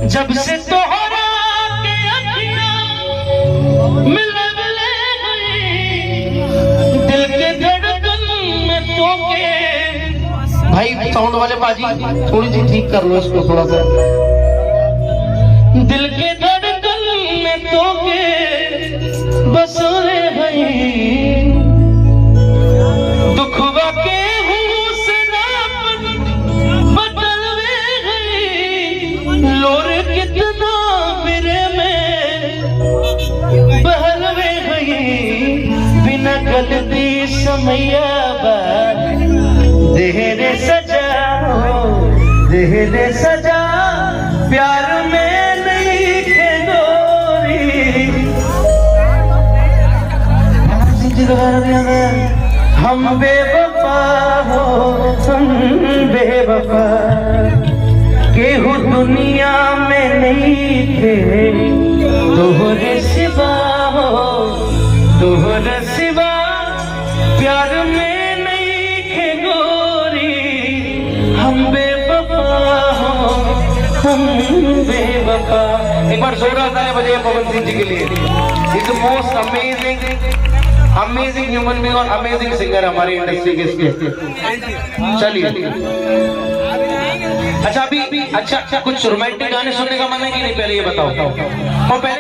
जब से तोहरा के अखियां मिलने गई, दिल के धड़कन में तोके। भाई साउंड वाले बाजी थोड़ी सी ठीक कर लो इसको थोड़ा सा। दिल के धड़कन में तोके बसोरे भाई, दुखवा के लोर कितना मेरे में बहलवे गई, बिना गलती समैया देहरे सजा, देहरे सजा प्यार में नहीं थे गोरी। हम बेवफा हो, हम बेवफा केहू दुनिया में नहीं थे, तोहरे सिवा हो, तोहरे सिवा प्यार में नहीं थे गोरी। हम बेवफा हो, हम बेवफा। एक बार जोरदार तालियां बजाइए पवन सिंह जी के लिए। Is most amazing human being और अमेजिंग सिंगर हमारी इंडस्ट्री के। चलिए अच्छा अभी अच्छा कुछ रोमांटिक गाने सुनने का मन है कि नहीं, पहले ये बताओ। और पहले